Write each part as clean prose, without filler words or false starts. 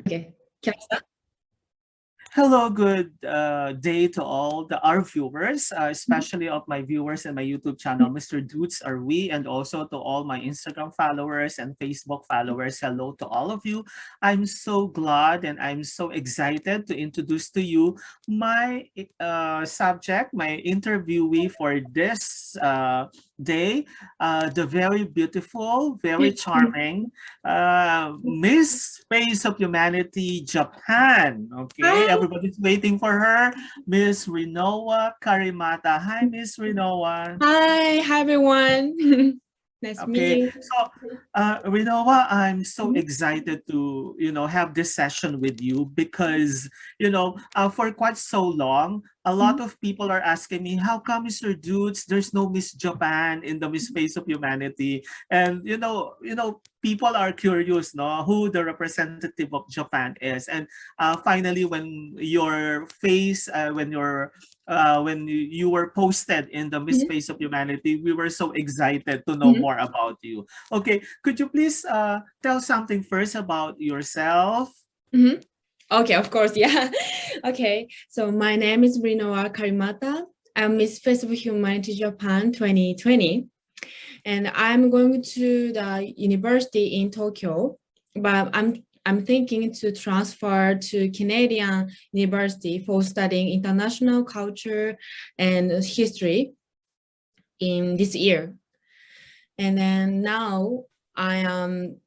Okay. Can I start? Hello, good day to all our viewers, especially of my viewers in my YouTube channel, Mr. Dudes Are We, and also to all my Instagram followers and Facebook followers. Hello to all of you. I'm so glad and I'm so excited to introduce to you my subject, my interviewee for this day, the very beautiful, very charming Miss Face of Humanity Japan. Okay, Hi. everybody's waiting for her. Miss Rinoa Karimata. Hi, Miss Rinoa. Hi, everyone. Nice Okay, meeting so Rinoa, I'm so you. excited to have this session with you because for quite so long, a lot Mhm. of people are asking me, how come, Mr. Dudes, there's no Miss Japan in the Miss Face of Humanity? And people are curious, no, who the representative of Japan is. And finally, when your face, when you were posted in the Miss Mhm. Face of Humanity, we were so excited to know Mhm. more about you. Okay, could you please tell something first about yourself? Mhm. Okay, of course, yeah. Okay, so my name is Rinoa Karimata. I'm Miss Face of Humanity Japan 2020, and I'm going to the university in Tokyo, but I'm thinking to transfer to Canadian University for studying international culture and history in this year. And then now I am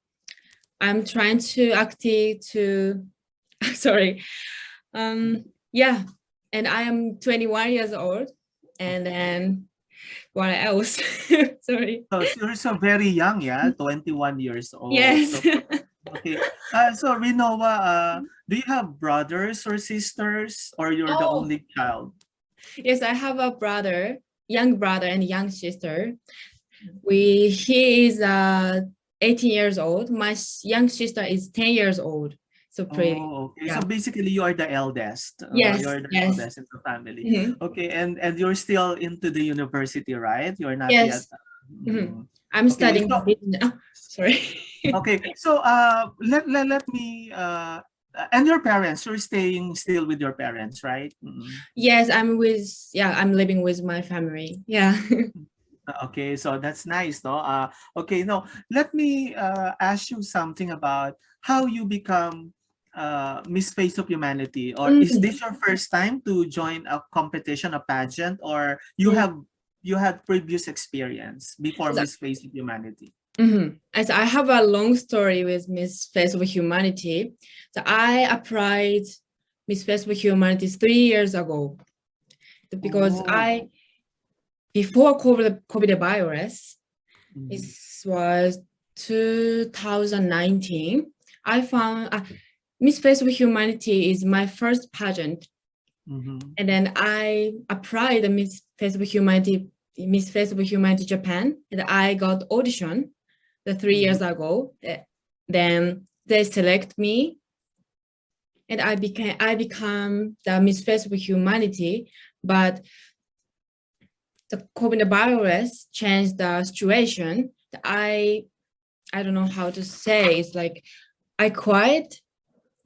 I'm trying to active to sorry. Yeah, and I am 21 years old. And then what else? Sorry. So you're so very young, yeah, 21 years old. Yes. So okay. So Rinoa, do you have brothers or sisters, or you're the Oh, only child? yes, I have a brother, young brother and young sister. He is 18 years old. My young sister is 10 years old. So pretty, Oh, okay. So yeah. basically, you are the eldest. Yes, You're the yes. eldest in the family. Mhm. Okay, and you're still into the university, right? You're not yet. Yes. Mhm. Mhm. I'm Okay, studying so business. Oh, sorry. let me and your parents, you're staying still with your parents, right? Mhm. Yes, I'm living with my family. Yeah. Okay, so that's nice, no? Okay, no, let me ask you something about how you become Miss Face of Humanity, or is Mm, this your first time to join a competition, a pageant, or mm. you had previous experience before So, Miss Face of Humanity? As I have a long story with Miss Face of Humanity. So I applied Miss Face of Humanity 3 years ago because Oh, I before COVID virus, it mhm, was 2019. I found Miss Face of Humanity is my first pageant, mhm, and then I applied the Miss Face of Humanity Japan, and I got audition the 3 years mhm, ago. Then they select me, and I become the Miss Face of Humanity. But the COVID virus changed the situation. I don't know how to say. It's like I quit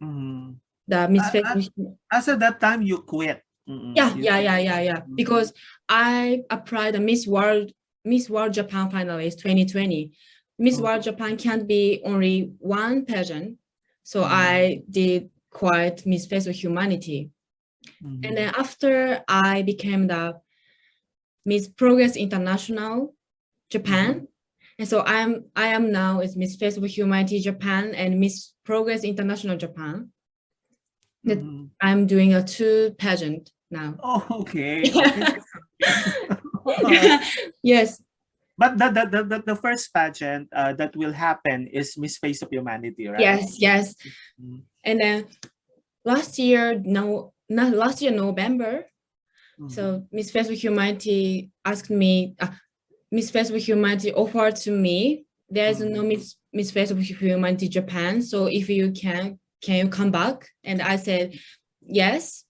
mhm. the Miss Uh, Face. uh, as at that time, you quit. Yeah, You yeah, quit. yeah, yeah, yeah. Mhm, Because I applied the Miss World Japan finalist 2020. Miss World mhm, Japan can't be only one pageant, so mhm, I did quite Miss Face of Humanity. And then mhm, after I became the Miss Progress International mhm, Japan, and so I am now is Miss Face of Humanity Japan and Miss Progress International Japan. That mhm. I'm doing a two pageant now. Oh, okay, okay, that's nice. Yes, But the first pageant that will happen is Miss Face of Humanity, right? yes, yes. Mhm, And then last year, no, not last year, November. mhm, So Miss Face of Humanity asked me, Miss Face of Humanity offered to me. There's no mhm. Miss Face of Humanity Japan. So if you can you come back? And I said, yes,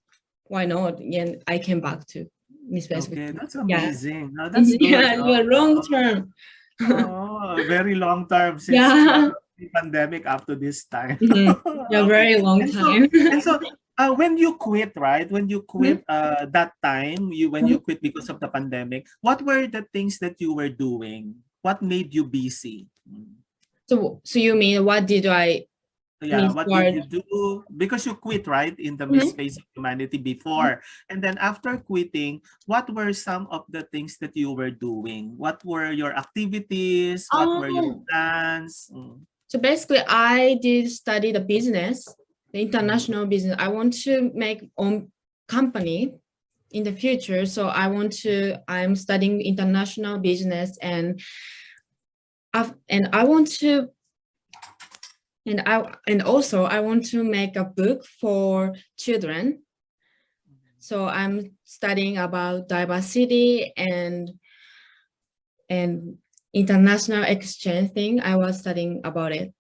why not? And I came back to Miss Face of Okay, Humanity. that's Yeah, amazing. No, that's good. yeah, No? the long term. Oh, a very long term since Yeah. pandemic up to this time. Mhm. Yeah, Okay. very long And so time. and so when you quit, right? When you quit Mhm. that time, when Mhm. you quit because of the pandemic, what were the things that you were doing? What made you busy? So you mean what did I Yeah, miss what did word? you do? Because you quit, right, in the Mhm. Misface of Humanity before. And then after quitting, what were some of the things that you were doing? What were your activities? What were your Oh, plans? Mm. so basically, I did study the business, the Mhm. international business. I want to make own company in the future. So I'm studying international business and I want to, and also I want to make a book for children. So I'm studying about diversity and international exchange thing. I was studying about it.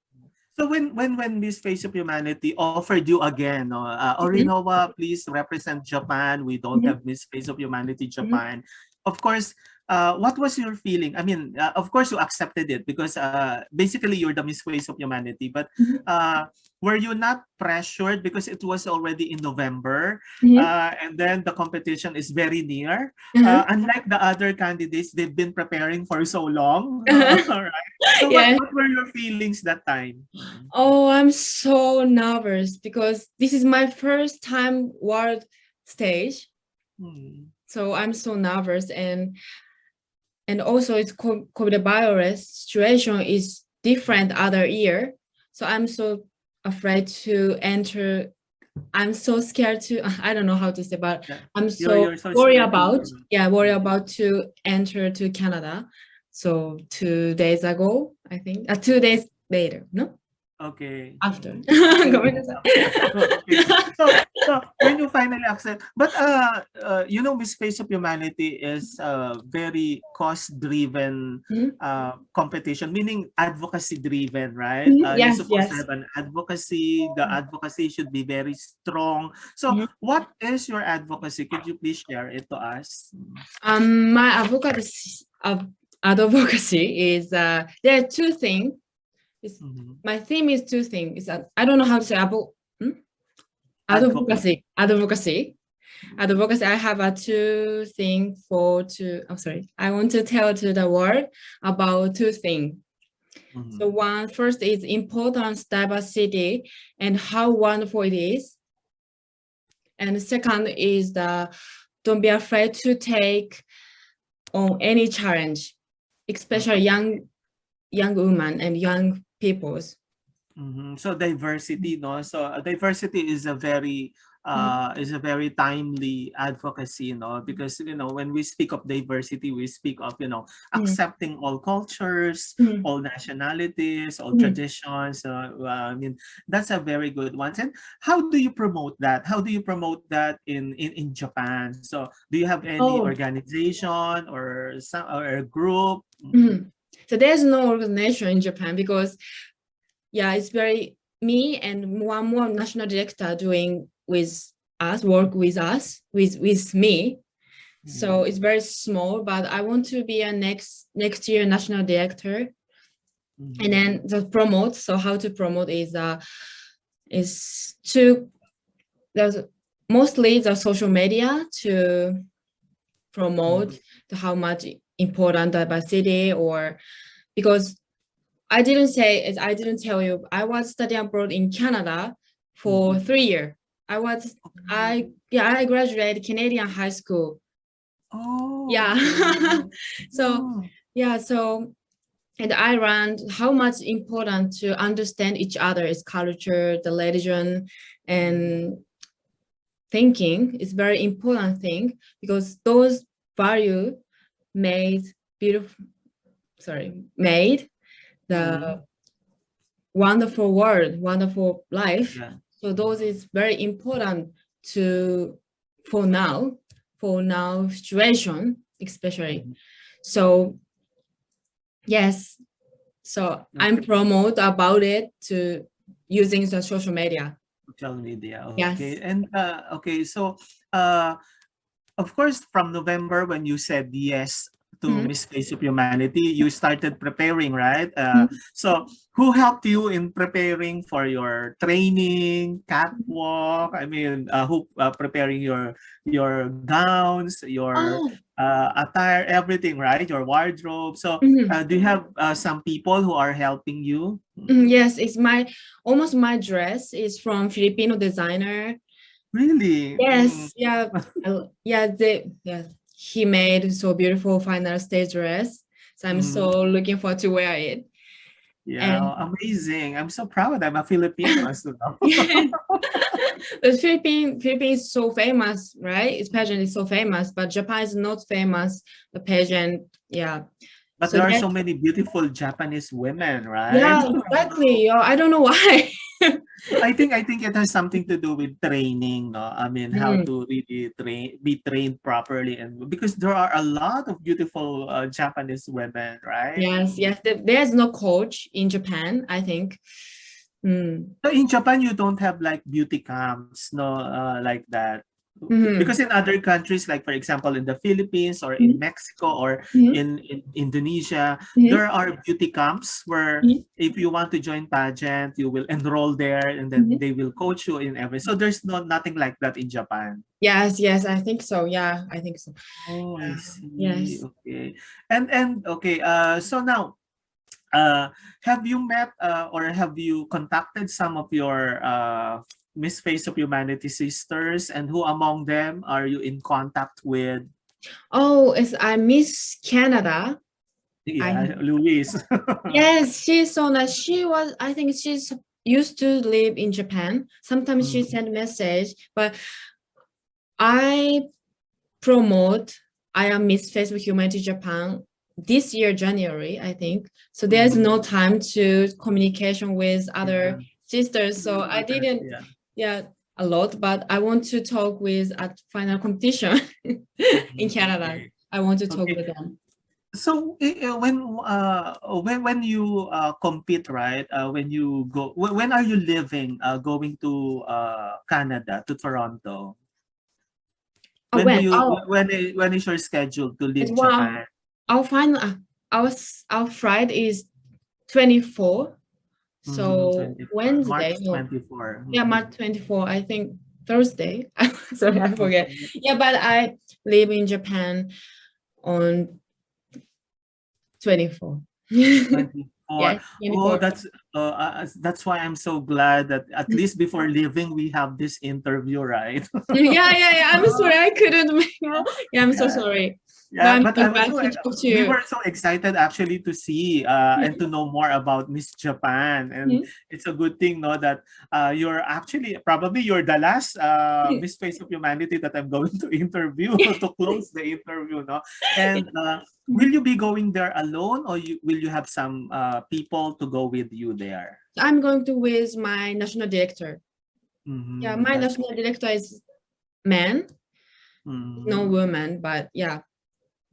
So when Miss Face of Humanity offered you again, no, Mhm, Rinoa, please represent Japan. We don't mhm, have Miss Face of Humanity mhm, Japan. Of course, what was your feeling? I mean, of course you accepted it because basically you're the Miss Face of Humanity. But mhm, uh, were you not pressured because it was already in November, mhm, and then the competition is very near? uh-huh. Unlike the other candidates, they've been preparing for so long. Right? So Yeah. what were your feelings that time? Oh, I'm so nervous because this is my first time world stage. Mm. So I'm so nervous and also it's COVID virus situation is different other year. So I'm so afraid to enter. I'm so scared to I don't know how to say, but Yeah. I'm You're so so worried scared to about worry mm. about to enter to Canada. So 2 days ago, I think 2 days later, no? Okay. After. Mm. ごめんなさい。Oh, okay. So when you finally accept, but you know, Miss Face of Humanity is a very cost-driven Mhm, competition, meaning advocacy-driven, right? mhm. You're Yes, supposed to yes. have an advocacy. The advocacy should be very strong. So, Mhm. what is your advocacy? Could you please share it to us? My advocacy is there are two things. It's, Mhm. my theme is two things. Is that I don't know how to say Advocacy. advocacy. I have a two thing for to. I'm sorry. I want to tell to the world about two things. So Mhm. one first is importance diversity and how wonderful it is, and the second is the don't be afraid to take on any challenge, especially Okay. young women and young peoples. So diversity, no? So diversity Mhm, is a very timely advocacy, no? Because when we speak of diversity, we speak of mhm, accepting all cultures, mhm, all nationalities, all mhm. traditions. I mean, that's a very good one. And how do you promote that? How do you promote that in Japan? So do you have any Oh, organization or some or a group? mhm. So there's no organization in Japan because yeah, it's very me and one more national director doing with us, work with us, with me. So Mhm. it's very small, but I want to be a next year national director. And Mhm. then the promote. So how to promote is to there's mostly the social media to promote Mhm. the how much important diversity or because I didn't tell you I was studying abroad in Canada for Mhm. 3 years. I was I graduated Canadian high school. Oh, Yeah. okay. So Oh. yeah, so and I learned how much important to understand each other's culture, the religion, Mhm. and thinking is very important thing because those value made beautiful made Mhm. the wonderful world, wonderful life. Yeah. So those Mhm. is very important to for now, for now situation, especially. Mhm. So yes, so I'm Okay. promote about it to using the social media. Social media. Okay. Yes. And okay, so uh of course from November when you said yes to Miss Face of Humanity, you started preparing, right? Mhm. So who helped you in preparing for your training, catwalk? I mean, who preparing your gowns, your Oh, attire, everything, right? Your wardrobe. So mhm. do you have some people who are helping you? Yes, it's almost my dress is from Filipino designer. Really? Yes, yeah, yeah, he made so beautiful final stage dress. So I'm Mhm. so looking forward to wear it. And Yeah, amazing. I'm so proud I'm a Filipino as well. yeah, the Philippines is so famous, right? Its pageant is so famous, but Japan is not famous. The pageant, yeah. But So there are that, so many beautiful Japanese women, right? yeah, exactly. I don't know why. I think it has something to do with training, no? I mean, how Mm, to really be trained properly, and because there are a lot of beautiful Japanese women, right? yes, yes. There's no coach in Japan, I think. Mm. So in Japan, you don't have like beauty camps, no, like that. Mhm. Because in other countries, like for example, in the Philippines or in Mhm. Mexico or Mhm. in Indonesia, Mhm. there are beauty camps where Mhm. if you want to join pageant, you will enroll there and then Mhm. they will coach you in every. So there's nothing like that in Japan. Yes, yes, I think so. Yeah, I think so. Oh, I see. Yes. Okay. And okay, so now have you met or have you contacted some of your Miss Face of Humanity sisters, and who among them are you in contact with? Oh, it's I miss Canada. I Yeah, Luis. Yes, she's so nice. I think she's used to live in Japan. Sometimes she Mhm, send message, but I promote I am Miss Facebook Humanity Japan this year, January, I think. So there's mhm. no time to communication with Yeah. other sisters. So I didn't, Yeah. yeah, a lot, but I want to talk with at final competition in Mhm, Canada. okay. I want to talk Okay. with them. So when you compete, right? When you go, when are you leaving? Going to Canada, to Toronto? Oh, When do when? you Oh, when is your schedule to it's leave one. Japan? Our final, our flight is 24. Mhm, So 24. Wednesday, March no, 24. yeah, Mhm. March 24, I think Thursday. Sorry, I forget. Okay. Yeah, but I live in Japan on 24. 24. Yes, Oh, 24. that's why I'm so glad that at least before leaving we have this interview, right? Yeah, yeah, yeah. I'm sorry, I couldn't make it. Yeah, I'm so Yeah. sorry. But Yeah, I'm but so I was glad so to talk to we you. were so excited actually to see and to know more about Miss Japan, and Mhm. it's a good thing, no, that you're actually probably you're the last Miss Face of Humanity that I'm going to interview to close the interview, no, and will you be going there alone, or will you have some people to go with you there? I'm going to with my national director. Yeah, Mm-hmm, my that's national director is man, no mm-hmm. woman, but yeah,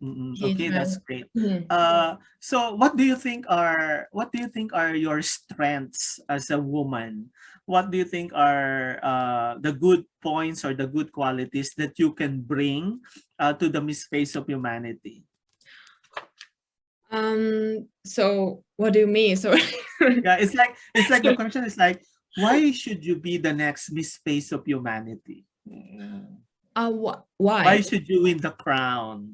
Mm, he's okay, that's man. great. Mhm. So what do you think are your strengths as a woman? What do you think are the good points or the good qualities that you can bring to the Miss Face of Humanity? So what do you mean? So Yeah, it's like the question is like, why should you be the next Miss Face of Humanity? Mm. Why why? should you win the crown?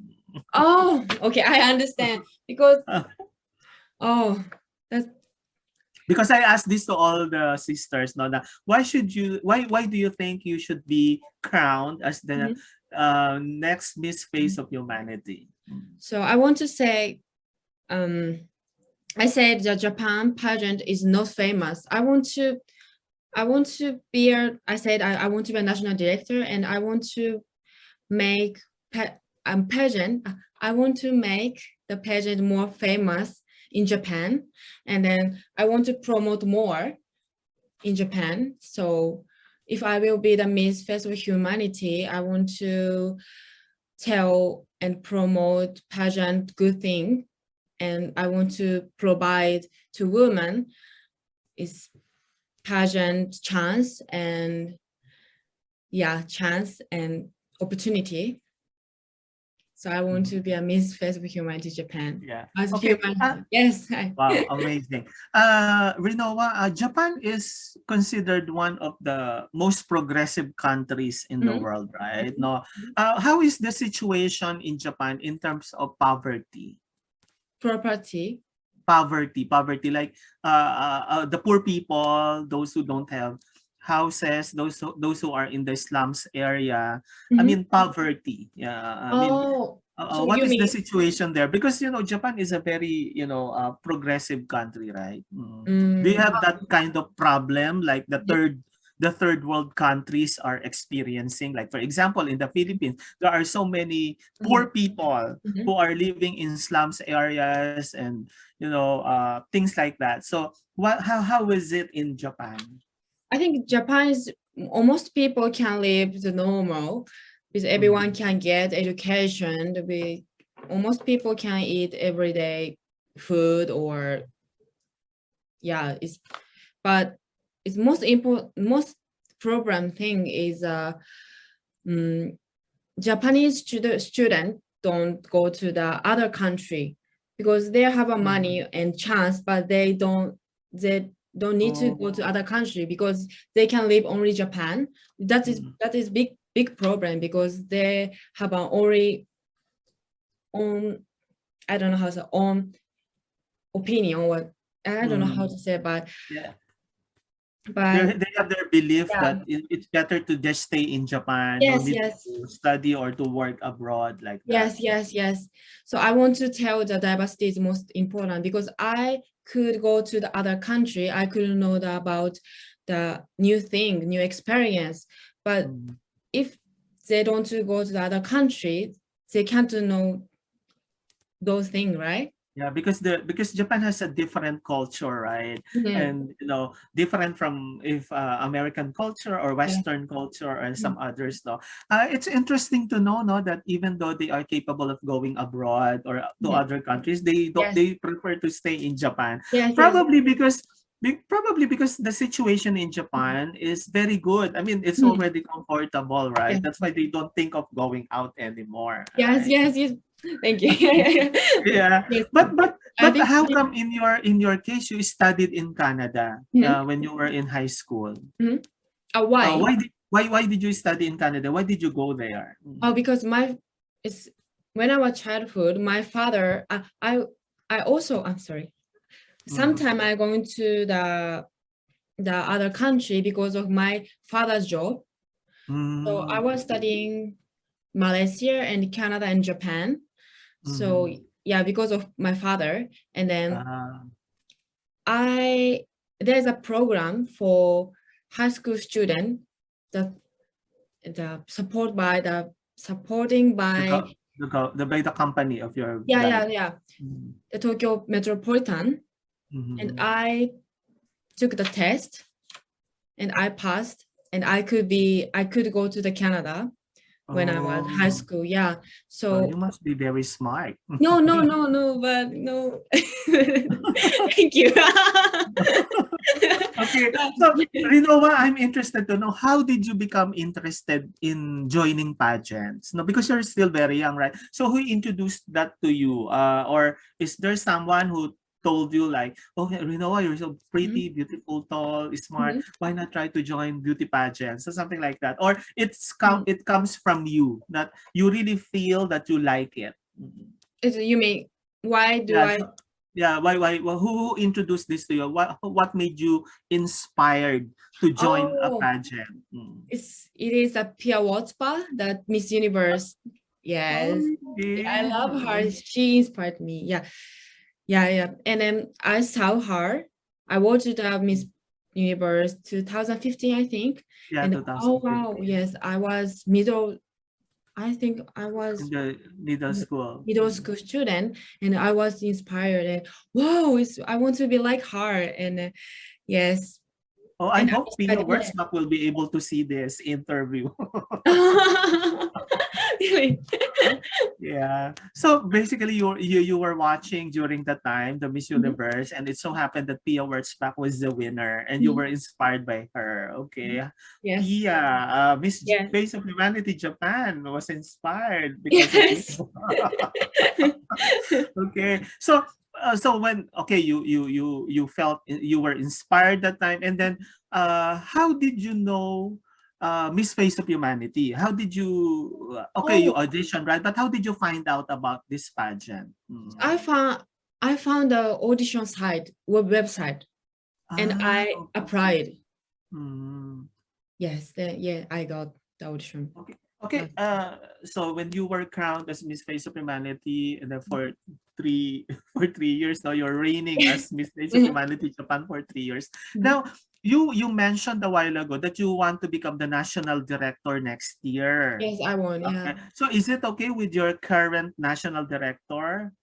Oh, okay, I understand. Because oh, that's Because I asked this to all the sisters, no, na why do you think you should be crowned as the mhm. next Miss Face of Humanity? So I want to say, um, I said the Japan pageant is not famous. I want to be I said I want to be a national director, and I want to make pageant. I want to make the pageant more famous in Japan, and then I want to promote more in Japan. So if I will be the Miss Festival of Humanity, I want to tell and promote pageant good thing, and I want to provide to women is pageant chance and yeah chance and opportunity. So I want to be a Misface of Humanity Japan. Yeah. As Okay. human, yes. Wow, amazing. Rinoa, Japan is considered one of the most progressive countries in the Mhm, world, right? mhm. No, how is the situation in Japan in terms of poverty? Property. Poverty, like the poor people, those who don't have houses, those who are in the slums area. I Mhm. mean, poverty. Yeah, I mean, Oh, so what you is the mean situation there? Because Japan is a very progressive country, right? Do you mm, have that kind of problem like yeah. the third world countries are experiencing? Like for example, in the Philippines, there are so many Mhm, poor people who mhm. are living in slums areas and things like that. So how is it in Japan? I think Japan is almost people can live the normal because everyone Mm, can get education. We almost people can eat everyday food or yeah, it's but it's most important most problem thing is um, Japanese student don't go to the other country because they have a mm. money and chance, but they don't need to go to Oh, other country because they can live only Japan. mm, That is big problem because they have an only own I don't know how to say own opinion what I don't know how mm. to say Yeah. but They have their belief yeah. that it's better to just stay in Japan, no Yes, need yes. to study or to work abroad like that. Yes, yes, yes. So I want to tell the diversity is most important because I could go to the other country. I could know about the new thing, new experience. But Mm. if they don't go to the other country, they can't know those things, right? Yeah, because Japan has a different culture, right? Mhm. And different from if American culture or Yeah. Western culture or some Mhm. others. No, it's interesting to know, no, that even though they are capable of going abroad or to Mhm. other countries, they don't. Yes, They prefer to stay in Japan. yes, yes. Probably because the situation in Mhm. Japan is very good. I mean, it's Mhm. already comfortable, right? Yes, That's why they don't think of going out anymore, yes, right? yes, yes. Thank you. Yeah, Yes, I but think. how come in your case you studied in Canada Mhm. when you were in high school? Mhm. Why? Why did you study in Canada? Why did you go there? Oh, because it's when I was childhood, my father, I also, I'm sorry. Mm, Sometime I going to the other country because of my father's job. So I mm, was studying Malaysia and Canada and Japan. So mm, yeah, because of my father. And then ah, I there's a program for high school student that the supporting the by go, by the company of your yeah, dad. yeah, yeah, Mm, the Tokyo Metropolitan, and mhm. I took the test and I passed, and I could go to the Canada when I was high Oh, school. Yeah. well, you So must be very smart. no, no, no, no, but no. Thank you. Okay, so Rinoa, I'm interested to know how did you become interested in joining pageants? No, because you're still very young, right? So who introduced that to you? Or is there someone who told you like, oh, Rinoa, you're so pretty, Mhm, beautiful, tall, smart. mhm, Why not try to join beauty pageants or something like that? Or mhm. it comes from you that you really feel that you like it. Mhm. You mean why do Yeah, I? so yeah, who introduced this to you? What made you inspired to join a Oh, pageant? Mm. it is a Pia Wurtzbach that Miss Universe. Oh, Yes, I really? love her. She inspired me. Yeah, yeah, yeah. And then I saw her. I watched Miss Universe 2015, I think. Yeah, And oh wow, 2015 yes, I was middle. I think I in was the middle school. middle Mm. school student, and I was inspired. And wow, I want to be like her. And yes, Oh, I And hope Pia I'm excited. Wurzbach will be able to see this interview. Yeah. Really? Yeah. So basically, you were watching during the time the Miss Mhm. Universe, and it so happened that Pia Wurzbach was the winner, and you Mhm. were inspired by her. Okay. Yes. Pia, Miss Yes. Face of Humanity Japan was inspired because of you. Yes. Okay. So so when okay you felt you were inspired that time, and then how did you know Miss Face of Humanity? How did you okay, you Oh, auditioned, right? But how did you find out about this pageant? Mm. I found I found the audition site, website, and Ah, I okay. applied. Mm. Yes, yeah, I got the audition. Okay. Okay. Yes. So when you were crowned as Miss Face of Humanity, and then for three for 3 years now, you're reigning as Miss Face of Mhm. Humanity Japan for 3 years. Mhm. Now, you mentioned a while ago that you want to become the national director next year. Yes, I won. Yeah. Okay. So is it okay with your current national director?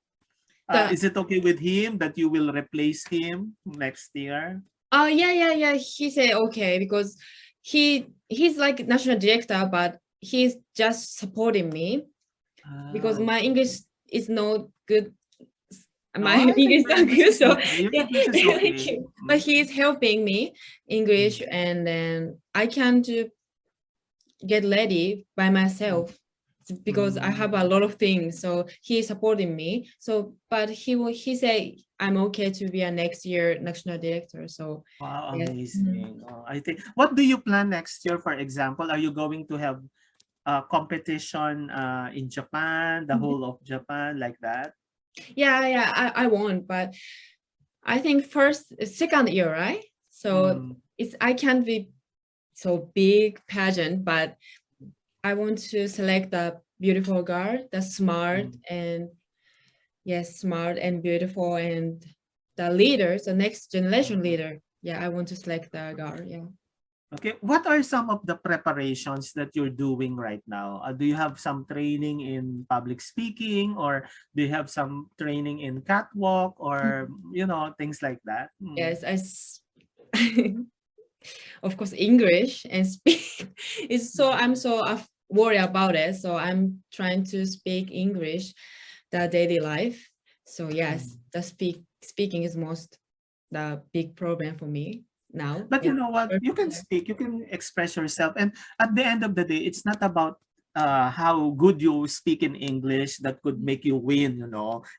The Is it okay with him that you will replace him next year? yeah. He said okay because he's like national director, but he's just supporting me because my Okay. English is not good. No, My I English think is your not English good, is so okay. Your yeah, English is thank okay. you. But he's helping me English, Mm. and then I can do get ready by Mm. myself because I have a Mm. lot of things. So he's supporting me. So, but he said I'm okay to be a next year national director. So Wow, yes. amazing. Oh, I think. What do you plan next year? For example, are you going to have a competition in Japan, the Mhm. whole of Japan, like that? Yeah, I won't, but I think first, second year, right? So Mm. it's I can't be so big pageant, but I want to select the beautiful girl, the smart Mm. and yes, smart and beautiful, and the leaders, the next generation Mm. leader. Yeah, I want to select the girl. Yeah. Okay, what are some of the preparations that you're doing right now? Do you have some training in public speaking, or do you have some training in catwalk, or things like that? Mm. Yes, of course English and speak. It's so I'm so worried about it. So I'm trying to speak English, the daily life. So yes, Mm. the speaking is most the big problem for me now. But you And know what? You can speak, you can express yourself. And at the end of the day, it's not about how good you speak in English that could make you win.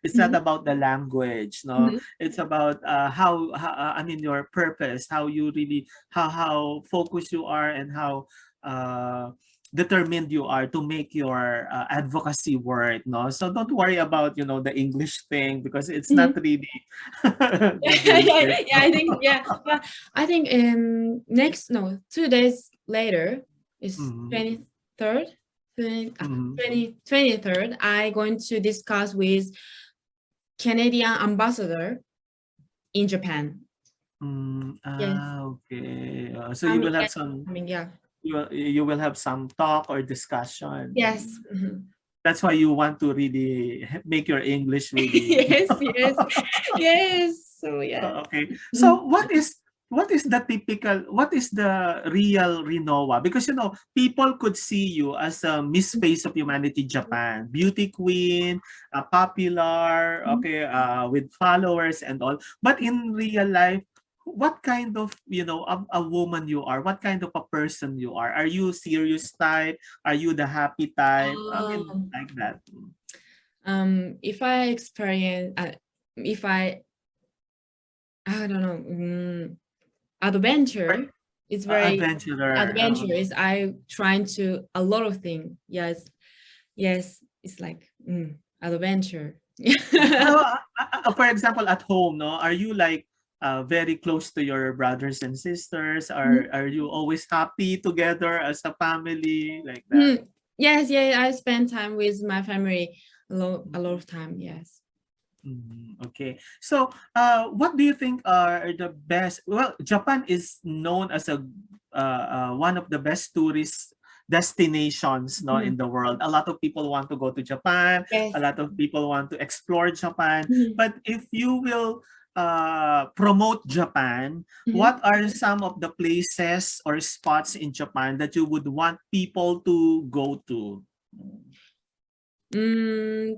It's not Mhm, about the language, no. mhm. It's about I mean, your purpose, how you really, how focused you are, and how uh, determined you are to make your advocacy work, no. So don't worry about, the English thing, because it's not Mhm. really the Yeah, basis. yeah, I think yeah, but I think next no 2 days later is Mhm. 23rd, 20, Mhm. 23rd. I going to discuss with Canadian ambassador in Japan. Yes, Okay. So you coming, will have yes, some coming, yeah, you will have some talk or discussion. yes, mhm. That's why you want to really make your English really. Yes, yes, yes. So yeah. Okay. Mhm. So what is the real Rinoa? Because people could see you as a Miss Face of Humanity Japan, beauty queen, popular, okay, with followers and all. But in real life, what kind of, a woman you are? What kind of a person you are? Are you serious type? Are you the happy type? I mean, Um, like that. if I experience, if I don't know, Or, adventure is very adventurer. adventurous. I trying to a lot of things. Yes, yes, it's like adventure. Okay. For example, at home, no, are you like very close to your brothers and sisters? Are you always happy together as a family like that? Mhm. Yes, yeah, I spend time with my family a lot of time. Yes. Okay. So, what do you think are the best? Well, Japan is known as one of the best tourist destinations, no, Mhm. in the world. A lot of people want to go to Japan. A Yes. lot of people want to explore Japan. Mhm. But if you will promote Japan, Mhm. what are some of the places or spots in Japan that you would want people to go to?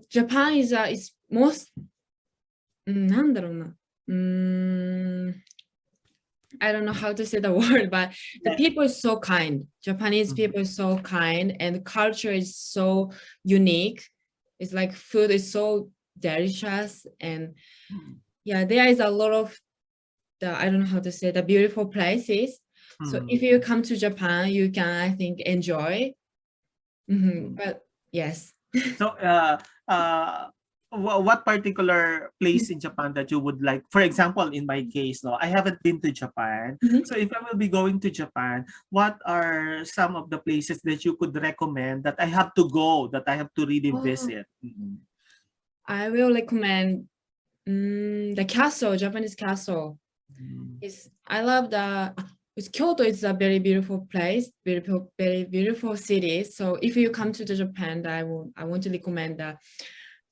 Japan is most なんだろうな。I don't know how to say the word, but the people is so kind. Japanese people is so kind, and the culture is so unique. It's like food is so delicious, and yeah, there is a lot of I don't know how to say the beautiful places. So if you come to Japan, you can, I think, enjoy. But yes. So, what particular place in Japan that you would like? For example, in my case, no, I haven't been to Japan. So, if I will be going to Japan, what are some of the places that you could recommend that I have to go, that I have to really visit? I will recommend the castle, Japanese castle. I love Kyoto is a very beautiful place, very beautiful city. So if you come to Japan, I want to recommend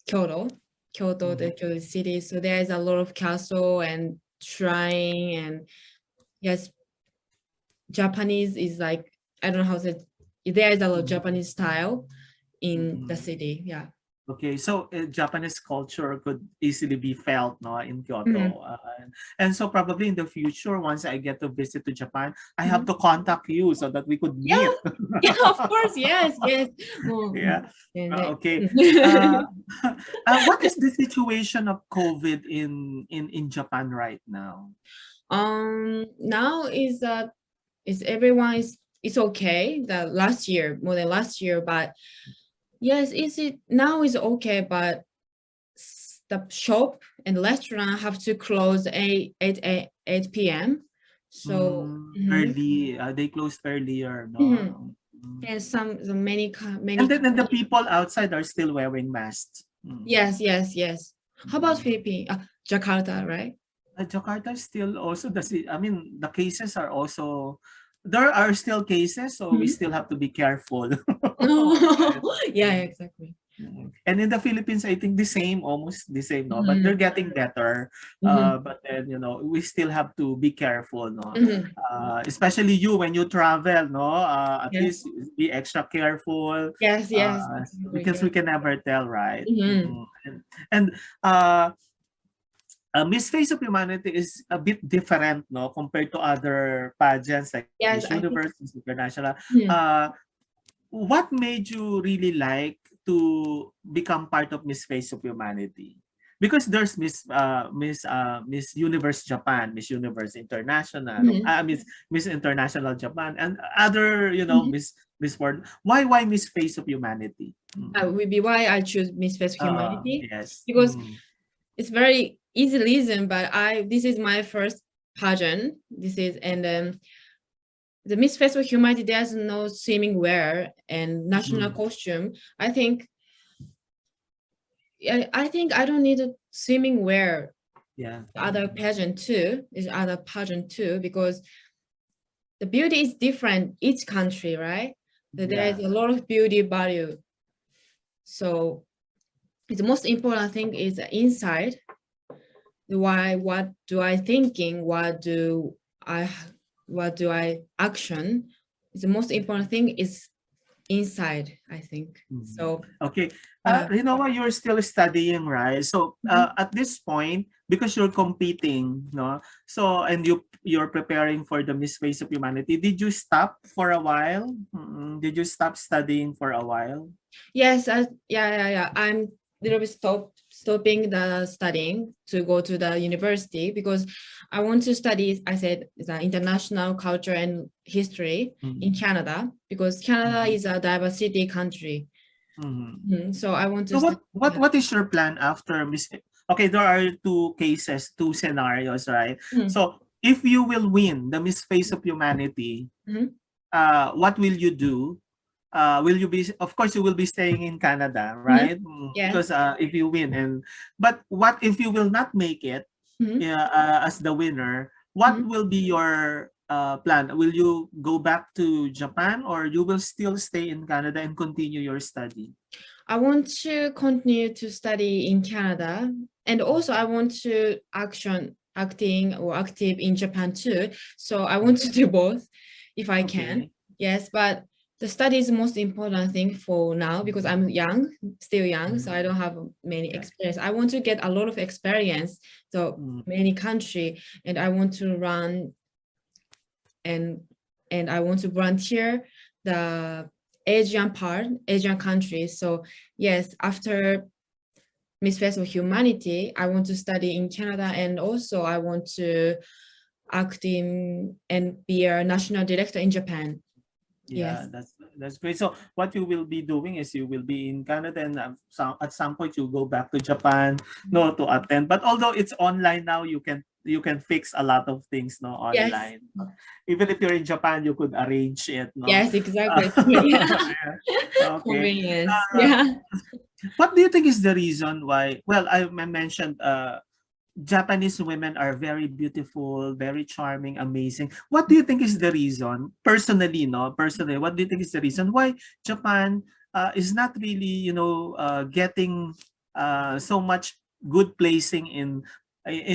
Kyoto, the Kyoto city. So there is a lot of castle and shrine, and yes, Japanese is like, I don't know how to say, there is a lot of Japanese style in the city. Yeah. Okay, so Japanese culture could easily be felt, no, in Kyoto. And so probably in the future, once I get to visit to Japan, I have to contact you so that we could meet. Yeah, of course, yes. Yeah. And Okay. What is the situation of COVID in Japan right now? now is everyone is it's okay. The last year, more than last year, but yes, is it now is okay, but the shop and restaurant have to close 8 p.m. So Early, they closed earlier, no? and many And then the people outside are still wearing masks. yes. How about Philippines? Jakarta, right? Jakarta is still also I mean, the cases are also, there are still cases, so we still have to be careful. Yeah, exactly. And in the Philippines, I think the same, almost the same, no? But they're getting better. But then, we still have to be careful, no? Especially you when you travel, no? At Yes. least be extra careful. Yes. Because we can never tell, right? And Misface of Humanity is a bit different, no, compared to other pageants like Yes, Miss I think. Universe, Miss International. What made you really like to become part of Misface of Humanity? Because there's Miss Universe Japan, Miss Universe International, Miss International Japan, and other Miss World. Why Miss Face of Humanity? Will be why I choose Misface of Humanity, Yes. because it's very easy reason, but this is my first pageant. The Misfits of Humanity, there's no swimming wear and national costume. I think I don't need a swimming wear. Yeah. Other pageant too, because the beauty is different each country, right? So there is a lot of beauty value. So the most important thing is inside. What do I thinking? What do I action? The most important thing is inside, I think. So okay, Rinoa, you're still studying, right? So at this point, because you're competing, no, so and you're preparing for the Miss Face of Humanity, did you stop for a while? Did you stop studying for a while? Yes, yeah. I'm little bit stopping the studying to go to the university, because I want to study, I said, the international culture and history in Canada, because Canada is a diversity country. So I want to. So what is your plan after Miss? Okay, there are two scenarios, right? So if you will win the Miss Face of Humanity, what will you do? Will you be, of course you will be staying in Canada, right? Yes. Because if you win, but what if you will not make it as the winner? What will be your plan? Will you go back to Japan, or you will still stay in Canada and continue your study? I want to continue to study in Canada, And also I want to acting or active in Japan too. So I want to do both if I can. Okay. Yes, but the study is the most important thing for now because I'm young, still young, so I don't have many Yeah. experience. I want to get a lot of experience, so Mm. many country, and I want to run and I want to volunteer the Asian countries. So yes, after Misface of Humanity, I want to study in Canada, and also I want to act in and be a national director in Japan. Yeah, Yes. that's great. So what you will be doing is you will be in Canada, and at some point you go back to Japan, no, to attend. But although it's online now, you can fix a lot of things, no, Yes. online. Even if you're in Japan, you could arrange it, no. Yes, exactly. Yeah. Yeah. Okay. Convenience. Uh, Yeah. what do you think is the reason why? Well, I mentioned Japanese women are very beautiful, very charming, amazing. What do you think is the reason, personally, no? Personally, what do you think is the reason why Japan is not really, getting so much good placing in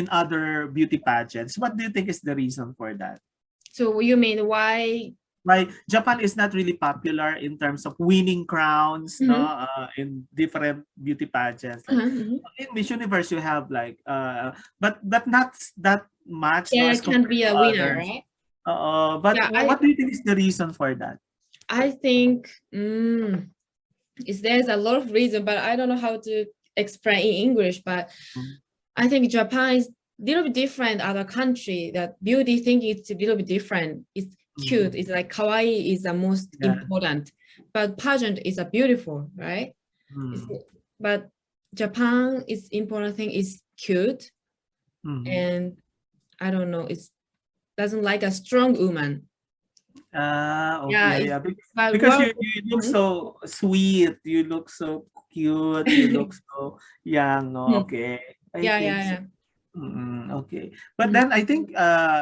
other beauty pageants? What do you think is the reason for that? So you mean why? Right, Japan is not really popular in terms of winning crowns, no, Mhm, in different beauty pageants. Like mhm. in Miss Universe, you have like, but not that much, no, Yeah, as can compared be to a winner, others. right? But Yeah, what do you think is the reason for that? I think there's a lot of reason, but I don't know how to explain in English. But Mm. I think Japan is a little bit different other country. That beauty thing is a little bit different. It's cute. Mm. It's like kawaii is the most Yeah. important, but pageant is a beautiful, right? It's, Mm. but Japan is important thing is cute, Mm. and I don't know. It's doesn't like a strong woman. Okay, Yeah, yeah, it's yeah. but Because well, you look mhm, so sweet, you look so cute, you look so young, no? mhm. Okay, I Yeah, think yeah, so. yeah. Okay. But Mhm. then I think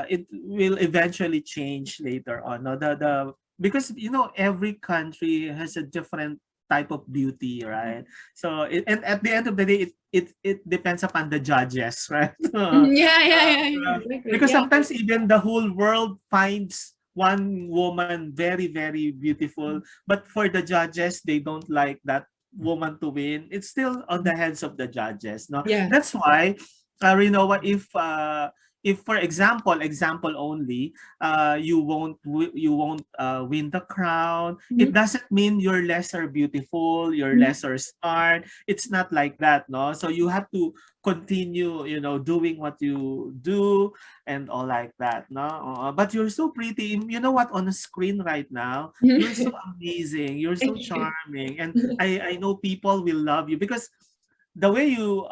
it will eventually change later on. No? Because every country has a different type of beauty, right? So and at the end of the day, it depends upon the judges, right? Mhm, yeah, yeah, yeah, yeah, exactly. Because Yeah. sometimes even the whole world finds one woman very, very beautiful, but for the judges, they don't like that woman to win. It's still on the heads of the judges. No, Yeah. that's why, Rinoa, if for example only, you won't win the crown. It Mhm, doesn't mean you're lesser beautiful, you're mhm. lesser smart. It's not like that, no. So you have to continue, doing what you do and all like that, no. But you're so pretty. You know what? On the screen right now, you're so amazing. You're so Thank you. charming, and I know people will love you because the way you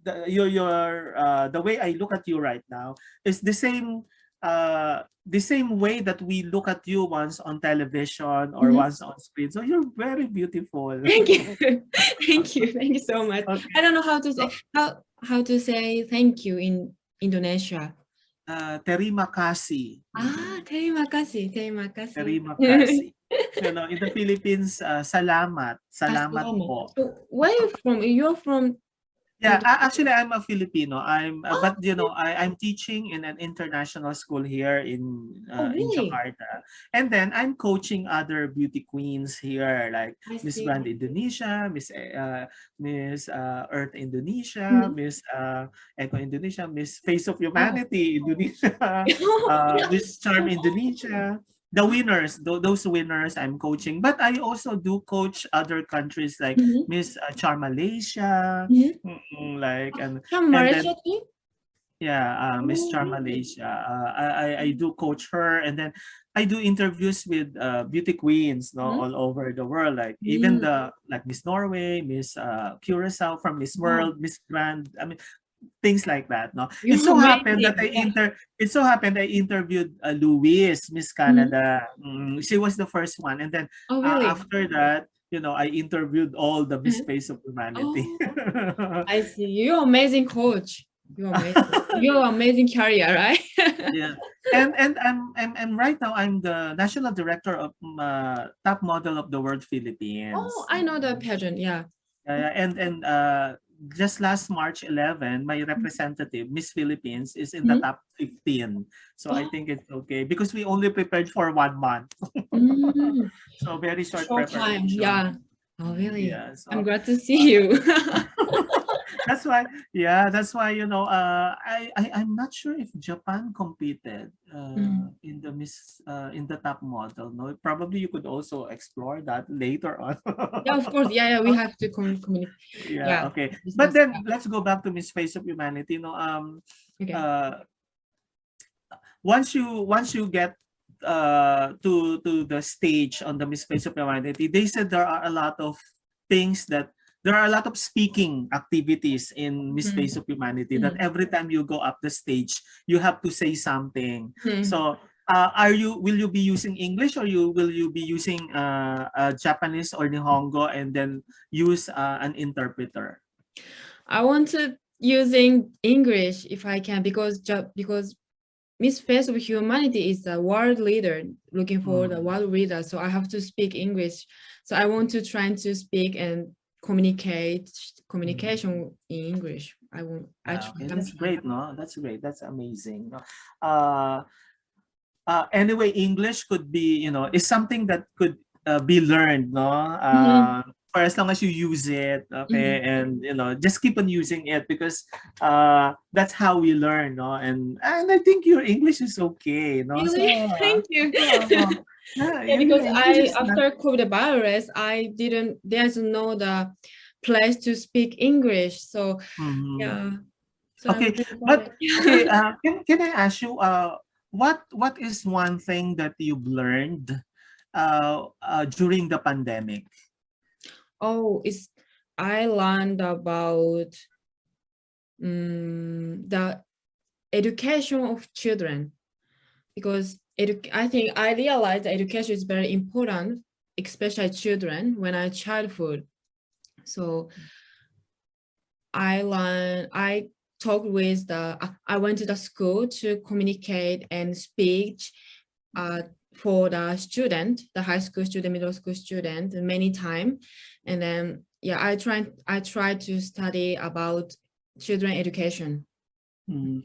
the way I look at you right now is the same way that we look at you once on television or Mhm. once on screen. So you're very beautiful. Thank you. Thank you. Thank you so much. Okay. I don't know how to say So, thank you in Indonesia. terima kasih. Terima kasih, terima kasih. Terima kasih. In the Philippines, salamat. Salamat Assalamu. po. So where are you from? You're from Yeah, actually, I'm a Filipino. Oh, but I'm teaching in an international school here oh, in really? Jakarta, and then I'm coaching other beauty queens here, like I Miss see. Grand Indonesia, Miss Earth Indonesia, Mhm. Miss Eco Indonesia, Miss Face of Oh. Humanity Indonesia, Miss Charm Indonesia. The winners, those winners, I'm coaching. But I also do coach other countries like Mhm, Miss Char Malaysia, mhm. like From and then Malaysia too? yeah, Miss Oh, Char really? Malaysia. I do coach her, and then I do interviews with beauty queens, no, Mhm. all over the world. Like even Mm. the like Miss Norway, Miss Curacao from Miss Wow, World, Miss Grand. I mean, things like that. No, you're amazing. Yeah. it so happened I interviewed Louise, Miss Mhm. Canada. She was the first one, and then Oh, really? after that, I interviewed all the Miss Mhm. Face of Humanity. Oh, I see. You're amazing coach. You're amazing. You're amazing career, right? Yeah. And I'm right now I'm the national director of Top Model of the World Oh, Philippines. I know the pageant. Yeah. And just last March 11, my representative, Miss Philippines, is in the Mhm. top 15. So I Oh, think it's okay because we only prepared for 1 month. mm, So very short short time. preparation. Yeah. Oh, really? Yeah. I'm So glad to see you. that's why, yeah, that's why, I'm not sure if Japan competed Mm. in the in the top model. No, probably you could also explore that later on. Yeah, of course. Yeah, yeah, we have to communicate. Yeah, Yeah, okay. But discuss. then let's go back to Miss Face of Humanity. No, Okay. uh, once you get to the stage on the Miss Face of Humanity, they said there are a lot of things that there are a lot of speaking activities in Miss Mm. Face of Humanity that Mm. every time you go up the stage, you have to say something. Mm. So, will you be using English or will you be using Japanese or Nihongo and then use an interpreter? I want to using English if I can because Miss Face of Humanity is the world leader looking for the Mm. world leader. So I have to speak English. So I want to try to speak and Mm. communication in English. I want I Yeah, try, okay, I'm that's trying. great, no? That's great. That's amazing. No? Uh, anyway, English could be, is something that could be learned, no? Mhm. For as long as you use it, okay, Mhm. and just keep on using it because that's how we learn, no? And I think your English is okay, no? So Really? Thank you. yeah, Yeah, your because English I is not. after COVID virus, I didn't there's no the place to speak English. So Mhm. yeah. So I'm Okay, really but sorry. okay, can I ask you what is one thing that you've learned during the pandemic? Oh, it's I learned about the education of children because I think I realized education is very important, especially children when I childhood. So I talked with I went to the school to communicate and speak uh, for the student, the high school student, middle school student, many time, and then yeah, I tried to study about children education. Mm.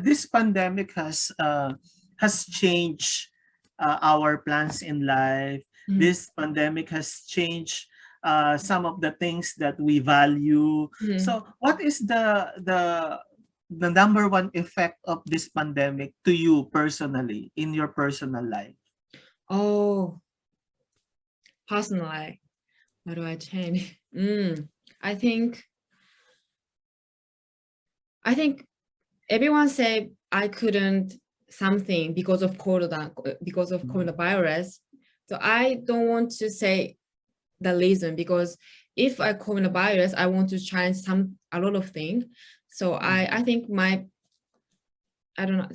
This pandemic has changed our plans in life. Mhm. This pandemic has changed some of the things that we value. Mhm. So, what is the number one effect of this pandemic to you personally in your personal life? Oh, personally, what do I change? I think I think everyone say I couldn't something because of Mm. coronavirus. So I don't want to say the reason because if I coronavirus, I want to try a lot of things. So I think I don't know.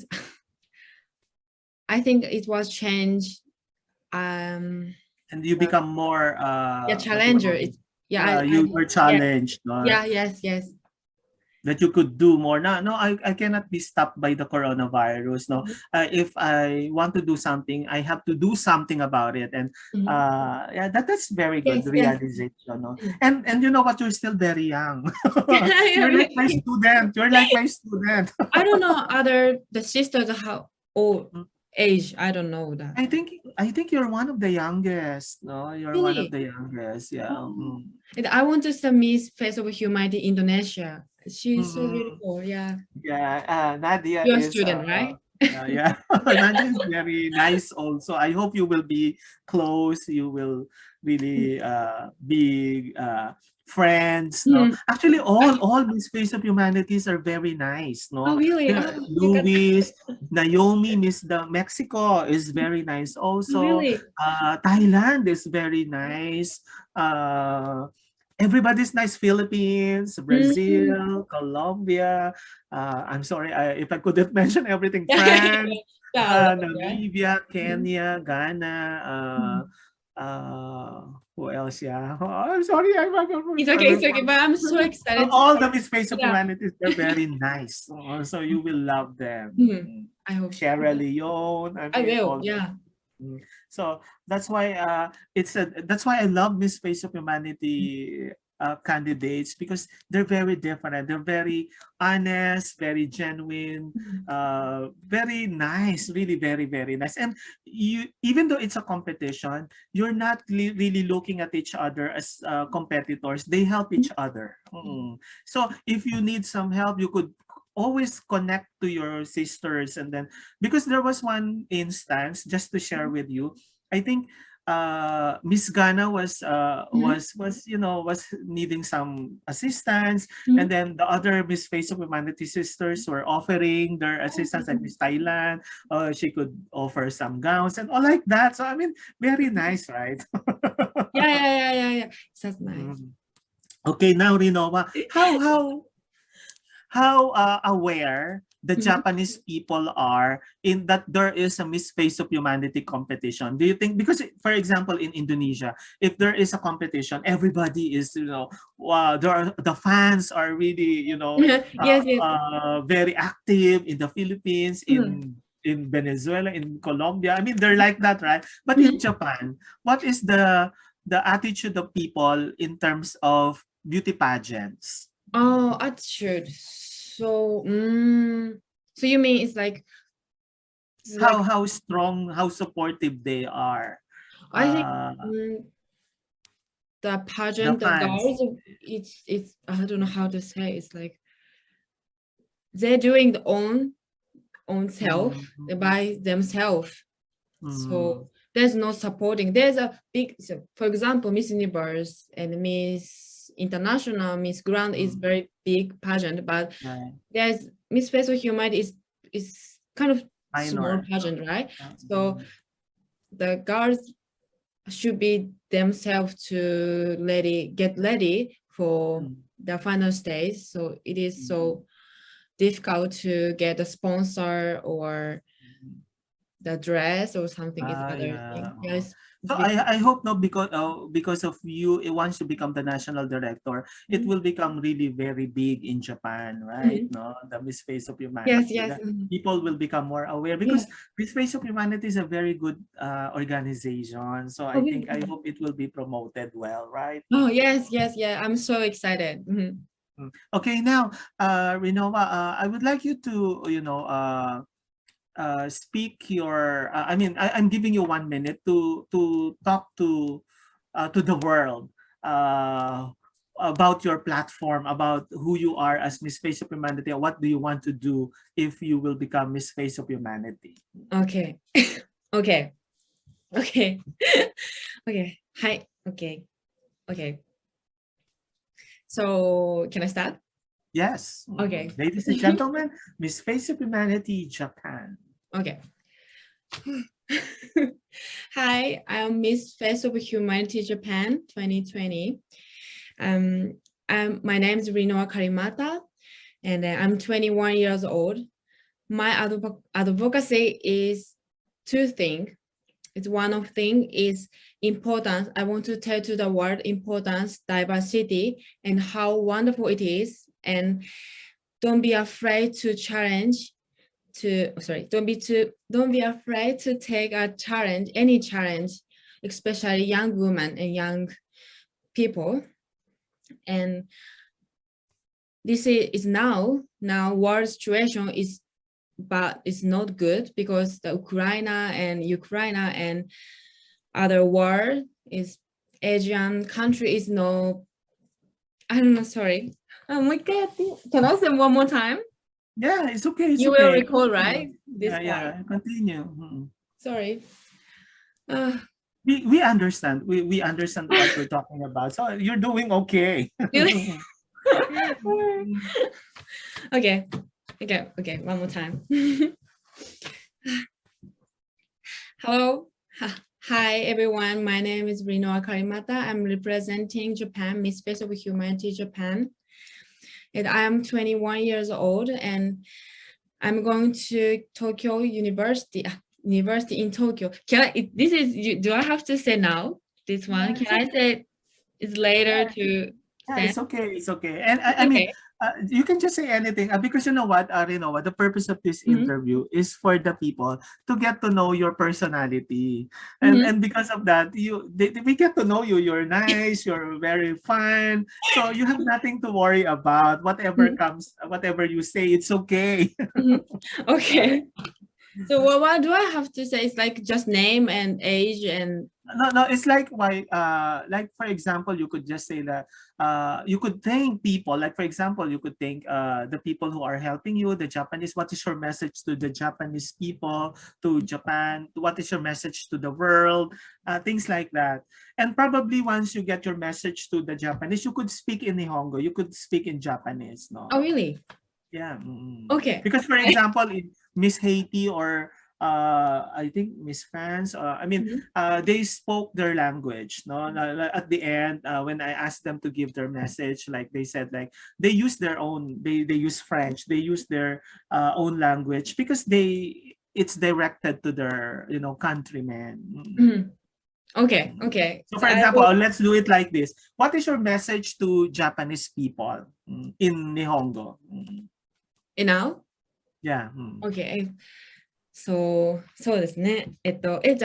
I think it was change. And you The, become more yeah, what do you challenger. call it? It yeah I You were yeah challenged, no? yeah yes yes. That you could do more. No, I cannot be stopped by the coronavirus. No, Mhm. if I want to do something, I have to do something about it. And Mhm. yeah, that's very good Yes yes. realization. No? Mhm. And you know what? You're still very young. Yeah, You're like my really. student. You're like my student. I don't know other the sisters how old age. I don't know that. I think you're one of the youngest. No, you're one of Really? the youngest. Yeah. Oh. And I want to submit Face of Humanity Indonesia. She's so Mm-mm. beautiful. Yeah. Yeah, Nadia You're a is student, right? yeah, Nadia is very nice also. I hope you will be close. You will really be friends. No, Mhm. actually, all Miss Face of Humanities are very nice. Oh, No, really? there Oh, you got Luis, Naomi, Miss the Mexico is very nice oh, also. really? Thailand is very nice. Uh, Everybody's nice. Philippines, Mm. Brazil, Colombia. I'm sorry if I couldn't mention everything. Yeah, yeah, France, yeah, a lot, right? Namibia, Mhm. Kenya, Ghana. Mhm. Who else? Yeah. Oh, I'm sorry. It's okay, but I'm so excited to All talk. the Miss Face of Yeah. Humanities, they're very nice. So you will love them. Mhm. I hope so. Sierra Leone. I I mean, will. all. Yeah. So that's why that's why I love Miss Face of Humanity candidates because they're very different. They're very honest, very genuine, very nice, really very, very nice. And you, even though it's a competition, you're not really looking at each other as competitors. They help each other. So if you need some help, you could always connect to your sisters. And then, because there was one instance, just to share with you, I think Miss Gana was needing some assistance, and then the other Miss Face of Humanity sisters were offering their assistance, like Miss Thailand. She could offer some gowns and all like that. So I mean, very nice, right? Yeah. That's nice. Okay, now Rinoa, how aware the Japanese people are in that there is a Miss Face of Humanity competition? Do you think, because for example in Indonesia, if there is a competition, everybody is, wow, the fans are really, Yes. very active in the Philippines, in Venezuela, in Colombia. I mean, they're like that, right? But in Japan, what is the attitude of people in terms of beauty pageants? Oh, attitude. So, so you mean it's like How strong, how supportive they are. I think the The pageant, the fans. girls, it's I don't know how to say. It's like they're doing the own self by themselves. So there's no supporting. There's a big, so for example, Miss Universe and Miss International, Miss Grand is very big pageant, but there's Miss Face of Humanity is kind of small pageant, right? So the girls should be themselves to get ready for the final stage. So it is so difficult to get a sponsor or the dress or something is other thing. Yes. So I hope no, because of you, once you become the national director, it will become really very big in Japan, right? No, the Miss Face of Humanity. Yes. People will become more aware because Miss Face of Humanity is a very good organization. So I hope it will be promoted well, right? Oh yes. I'm so excited. Okay, now, Rinoa, I would like you to, speak your. I'm giving you 1 minute to talk to the world about your platform, about who you are as Miss Face of Humanity, and what do you want to do if you will become Miss Face of Humanity. Okay. Okay. Hi. Okay. So can I start? Yes. Okay. Ladies and gentlemen, Miss Face of Humanity, Japan. Okay. Hi, I'm Miss Face of Humanity Japan 2020. My name is Rinoa Karimata, and I'm 21 years old. My advocacy is two things. It's one of thing is importance. I want to tell to the world importance, diversity, and how wonderful it is. And don't be afraid to challenge. Don't be afraid to take a challenge, any challenge, especially young women and young people. And this is now world situation is, but it's not good because the Ukraine and other war is Asian country is no, I don't know, sorry. Oh my God, can I say one more time? Yeah, it's okay. It's you okay. will recall, right? Yeah. Continue. Sorry. We understand. We understand what we're talking about. So you're doing okay. Okay. One more time. Hello. Hi, everyone. My name is Rinoa Karimata. I'm representing Japan, Miss Face of Humanity Japan. And I am 21 years old, and I'm going to Tokyo University in Tokyo. Do I have to say now? This one? Can I say it's later to Yeah, it's okay. And I mean, You can just say anything because you know what, Rinoa, the purpose of this Mhm, interview is for the people to get to know your personality, mhm, and because of that, we get to know you. You're nice, you're very fun, so you have nothing to worry about. Whatever mhm, comes, whatever you say, it's okay. mhm. Right? Okay. So what do I have to say? It's like just name and age and. No, it's like why like for example, you could just say that you could thank people. Like for example, you could thank the people who are helping you, the Japanese. What is your message to the Japanese people, to Japan? What is your message to the world? Things like that. And probably once you get your message to the Japanese, you could speak in Nihongo. You could speak in Japanese, Oh, no? really? Yeah. Mm. Okay. Because for example, in Miss Haiti or I think Miss France, Mhm, they spoke their language. No, at the end, when I asked them to give their message, like they said, like they use their own. They use French. They use their own language because it's directed to their countrymen. Mm. mhm. Okay. Mm. Okay. So So for I example, will let's do it like this. What is your message to Japanese people in Nihongo? now. Yeah. Mm. Okay. So そうですね。じ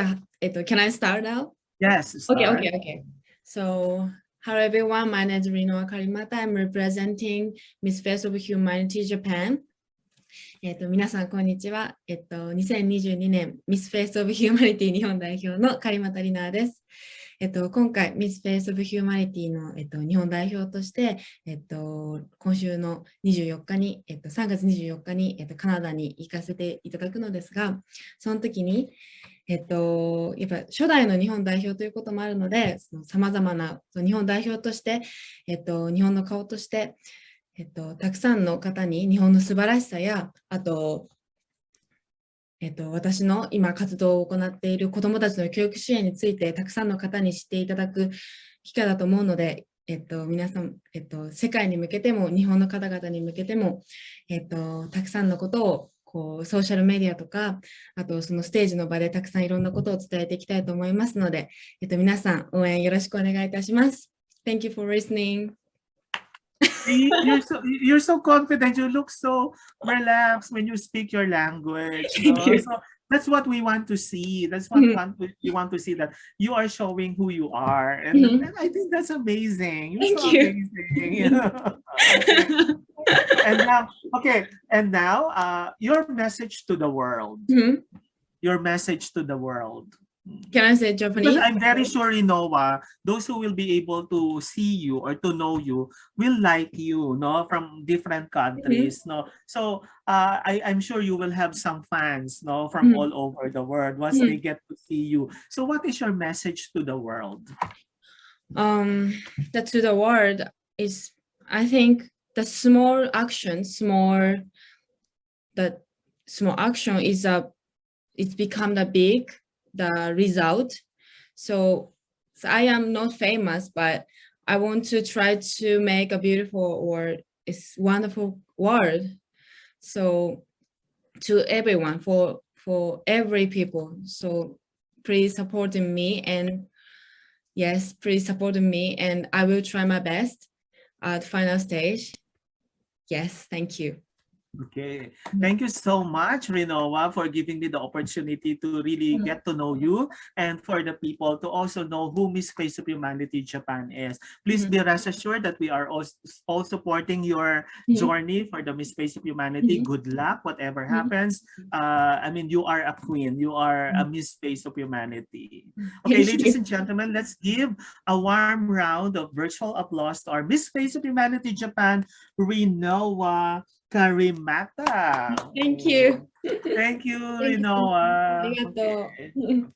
ゃあ、can I start now? Yes, Okay, start. okay, okay. So, hello everyone. My name is Rinoa Karimata. I'm representing Misface of Humanity Japan. 皆さん、こんにちは。2022年、Misface of Humanity 日本代表の狩俣里奈です。今回、Misface of Humanity の、日本代表として、今週の24日に、3月24日に、カナダに行かせていただくのですが、その時に、やっぱ初代の日本代表ということもあるので、さまざまな日本代表として、日本の顔として、たくさんの方に日本の素晴らしさや、あと、私の今活動を行っている子どもたちの教育支援についてたくさんの方に知っていただく機会だと思うので、皆さん、世界に向けても日本の方々に向けても、たくさんのことをこうソーシャルメディアとか、あとそのステージの場でたくさんいろんなことを伝えていきたいと思いますので、皆さん応援よろしくお願いいたします。Thank you for listening. See, you're so confident. You look so relaxed when you speak your language. Thank No? you. So that's what we want to see. That's what we want to see, that you are showing who you are. And I think that's amazing. You're Thank so you. amazing. Okay. And now, your message to the world. Your message to the world. Can I say Because Japanese? I'm very sure, Rinoa, those who will be able to see you or to know you will like you, no, from different countries, no. So I'm sure you will have some fans, no, from all over the world once they get to see you. So what is your message to the world? That to the world is, I think, the small action is it's become the result. So I am not famous, but I want to try to make a beautiful or it's wonderful world. So to everyone, for every people. So please support me, and yes, please support me, and I will try my best at final stage. Yes, thank you. Okay. Thank you so much, Rinoa, for giving me the opportunity to really get to know you and for the people to also know who Misface of Humanity Japan is. Please be rest assured that we are all supporting your journey for the Misface of Humanity. Good luck, whatever happens. You are a queen. You are a Misface of Humanity. Okay, ladies and gentlemen, let's give a warm round of virtual applause to our Misface of Humanity Japan, Rinoa Karimata. Thank you. Thank you, Thank you. Rinoa. Arigato. Okay.